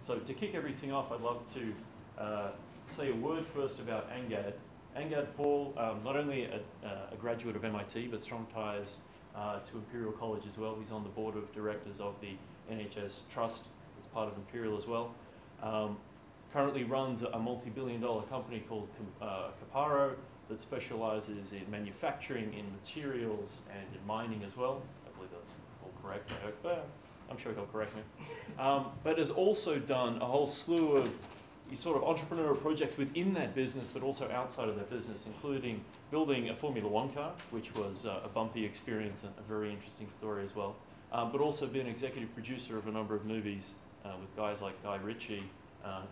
So to kick everything off, I'd love to say a word first about Angad. Angad Paul, not only a graduate of MIT, but strong ties to Imperial College as well. He's on the board of directors of the NHS Trust as part of Imperial as well. Currently runs a multi-billion-dollar company called Caparo that specializes in manufacturing, in materials, and in mining as well. I believe that's all correct. I'm sure he'll correct me. But has also done a whole slew of sort of entrepreneurial projects within that business, but also outside of that business, including building a Formula One car, which was a bumpy experience and a very interesting story as well. But also been executive producer of a number of movies with guys like Guy Ritchie,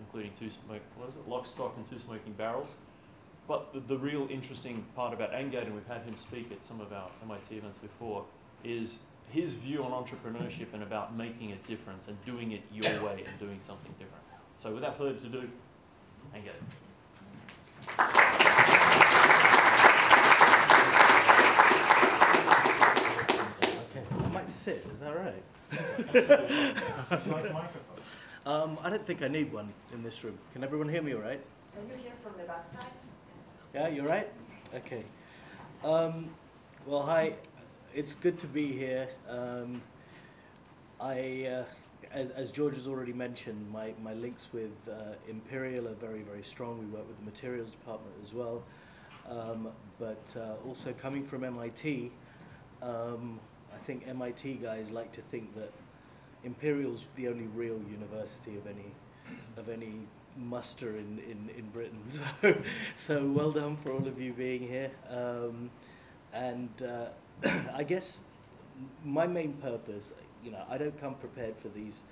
including Lock, Stock, and Two Smoking Barrels. But the real interesting part about Angad, and we've had him speak at some of our MIT events before, is his view on entrepreneurship and about making a difference and doing it your way and doing something different. So without further ado, Angad. Okay, I might sit, is that right? Absolutely. Would you like a microphone? I don't think I need one in this room. Can everyone hear me all right? Can you hear from the backside? Yeah, you're right? Okay. Well, hi. It's good to be here. As George has already mentioned, my links with Imperial are very, very strong. We work with the materials department as well. But also coming from MIT, I think MIT guys like to think that Imperial's the only real university of any muster in Britain. So well done for all of you being here. I guess my main purpose, I don't come prepared for these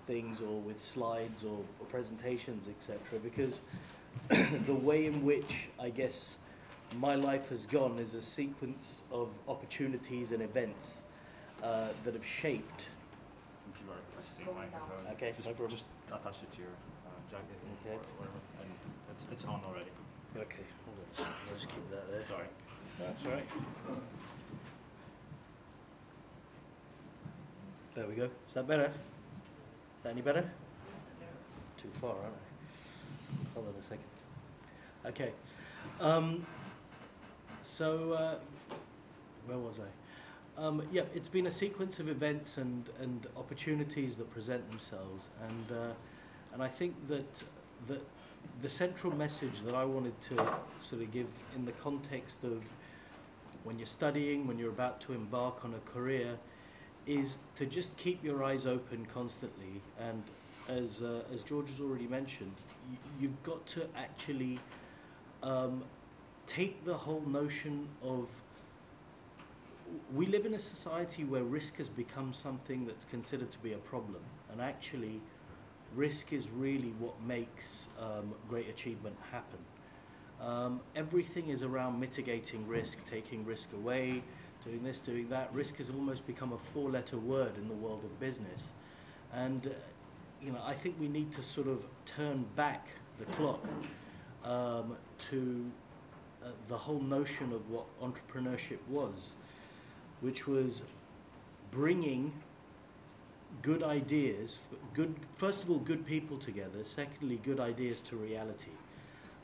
things or with slides or presentations, etc., because the way in which I guess my life has gone is a sequence of opportunities and events that have shaped. If you are requesting a microphone, Okay, just attach it to your jacket Okay. or whatever, and it's on already. Okay, hold on. I'll just keep that there. Sorry. That's all right. There we go. Is that better? Is that any better? Too far, aren't I? Hold on a second. Okay. Where was I? Yeah, it's been a sequence of events and opportunities that present themselves, and I think that the central message that I wanted to sort of give in the context of when you're studying, when you're about to embark on a career, is to just keep your eyes open constantly. And as George has already mentioned, you've got to actually take the whole notion of, we live in a society where risk has become something that's considered to be a problem, and actually risk is really what makes great achievement happen. Everything is around mitigating risk, taking risk away, doing this, doing that. Risk has almost become a four-letter word in the world of business. And I think we need to sort of turn back the clock to the whole notion of what entrepreneurship was, which was bringing good ideas, first of all, good people together, secondly, good ideas to reality.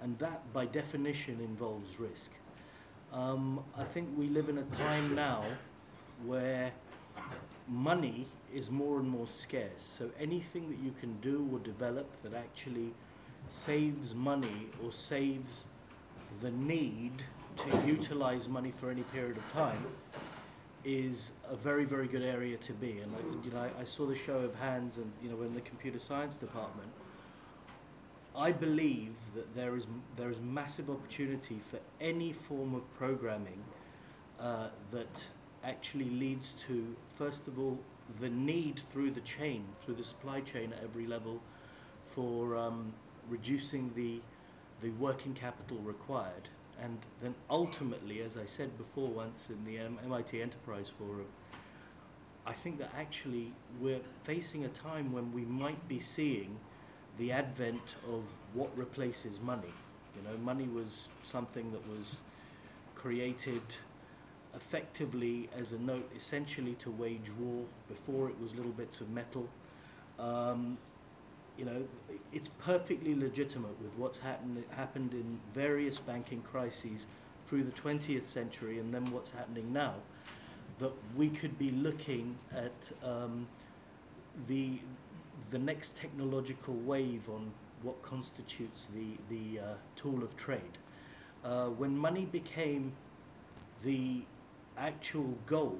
And that, by definition, involves risk. I think we live in a time now where money is more and more scarce. So anything that you can do or develop that actually saves money or saves the need to utilize money for any period of time is a very, very good area to be. And I saw the show of hands, and we're in the computer science department. I believe that there is massive opportunity for any form of programming that actually leads to, first of all, the need through the chain, through the supply chain at every level, for reducing the working capital required. And then ultimately, as I said before once in the MIT Enterprise Forum, I think that actually we're facing a time when we might be seeing the advent of what replaces money. Money was something that was created effectively as a note essentially to wage war. Before, it was little bits of metal. you know, it's perfectly legitimate with what's happened in various banking crises through the 20th century and then what's happening now, that we could be looking at the next technological wave on what constitutes the tool of trade. When money became the actual goal,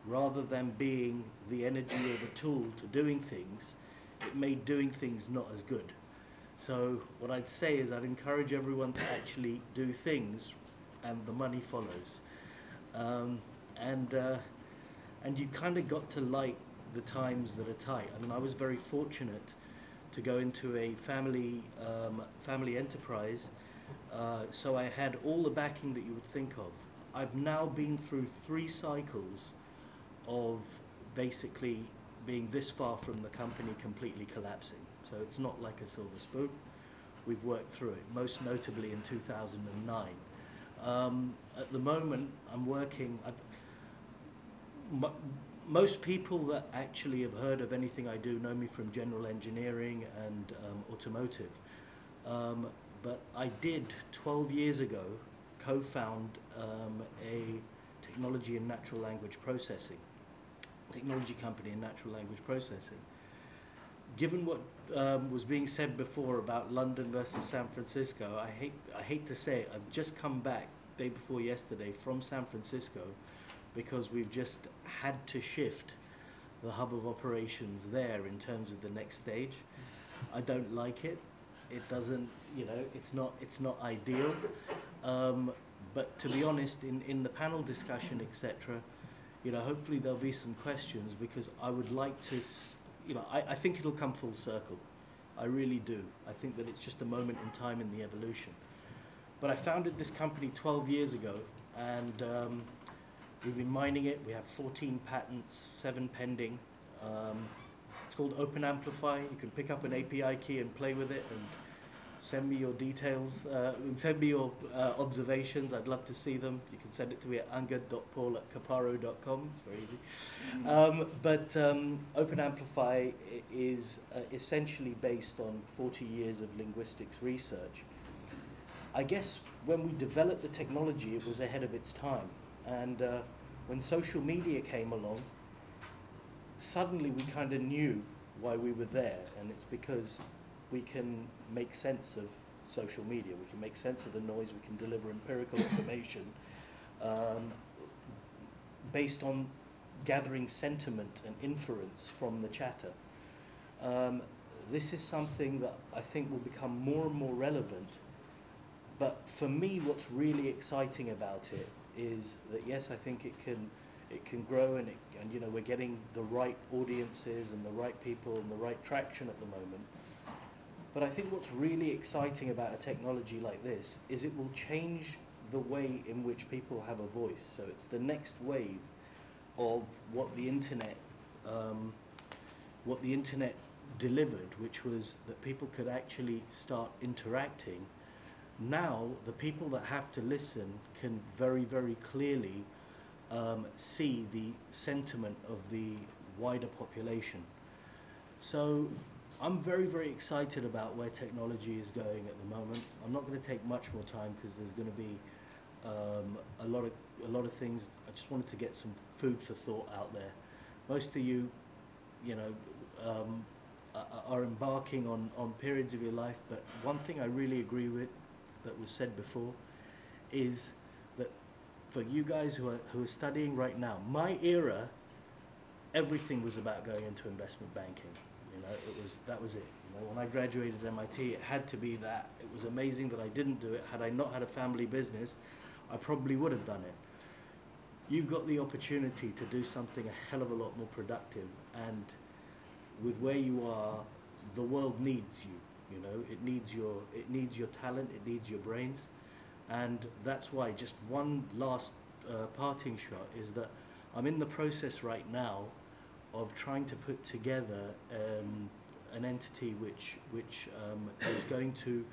rather than being the energy or the tool to doing things, it made doing things not as good. So what I'd say is I'd encourage everyone to actually do things, and the money follows. And you kind of got to like the times that are tight. I mean, I was very fortunate to go into a family enterprise, so I had all the backing that you would think of. I've now been through 3 cycles of basically being this far from the company completely collapsing. So it's not like a silver spoon. We've worked through it, most notably in 2009. At the moment, I'm working. Most people that actually have heard of anything I do know me from general engineering and automotive. But I did 12 years ago co-found a technology and natural language processing technology company in natural language processing. Given what was being said before about London versus San Francisco, I hate to say it, I've just come back day before yesterday from San Francisco because we've just had to shift the hub of operations there in terms of the next stage. I don't like it. It doesn't, you know, it's not ideal. But to be honest, in the panel discussion, etc., you know, hopefully there'll be some questions, because I would like to, you know, I think it'll come full circle. I really do. I think that it's just a moment in time in the evolution. But I founded this company 12 years ago, and we've been mining it. We have 14 patents, 7 pending. It's called Open Amplify. You can pick up an API key and play with it, and send me your details, send me your observations. I'd love to see them. You can send it to me at angad.paul@caparo.com. It's very easy. But Open Amplify is essentially based on 40 years of linguistics research. I guess when we developed the technology, it was ahead of its time. And when social media came along, suddenly we kind of knew why we were there, and it's because we can make sense of social media. We can make sense of the noise. We can deliver empirical information based on gathering sentiment and inference from the chatter. This is something that I think will become more and more relevant. But for me, what's really exciting about it is that, yes, I think it can grow, and you know, we're getting the right audiences and the right people and the right traction at the moment. But I think what's really exciting about a technology like this is it will change the way in which people have a voice. So it's the next wave of what the internet delivered, which was that people could actually start interacting. Now, the people that have to listen can very, very clearly see the sentiment of the wider population. So I'm very, very excited about where technology is going at the moment. I'm not going to take much more time because there's going to be a lot of things. I just wanted to get some food for thought out there. Most of you, you know, are embarking on periods of your life, but one thing I really agree with that was said before is that for you guys who are studying right now, my era, everything was about going into investment banking. You know, that was it. You know, when I graduated MIT, it had to be that. It was amazing that I didn't do it. Had I not had a family business, I probably would have done it. You got the opportunity to do something a hell of a lot more productive, and with where you are, the world needs you. You know, it needs your talent, it needs your brains, and that's why just one last parting shot is that I'm in the process right now of trying to put together an entity which is going to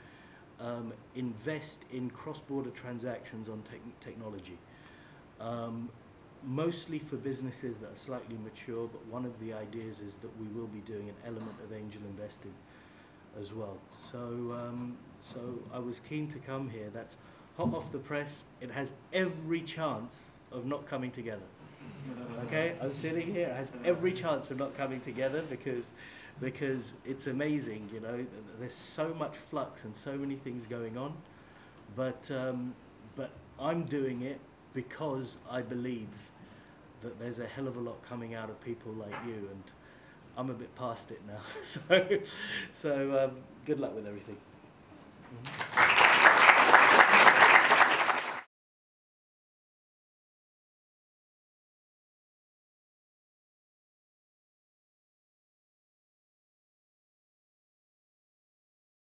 invest in cross-border transactions on technology. Mostly for businesses that are slightly mature, but one of the ideas is that we will be doing an element of angel investing. as well. So I was keen to come here. That's hot off the press. It has every chance of not coming together. Okay, I'm sitting here. It has every chance of not coming together because it's amazing. You know, there's so much flux and so many things going on, but I'm doing it because I believe that there's a hell of a lot coming out of people like you, and I'm a bit past it now. So good luck with everything.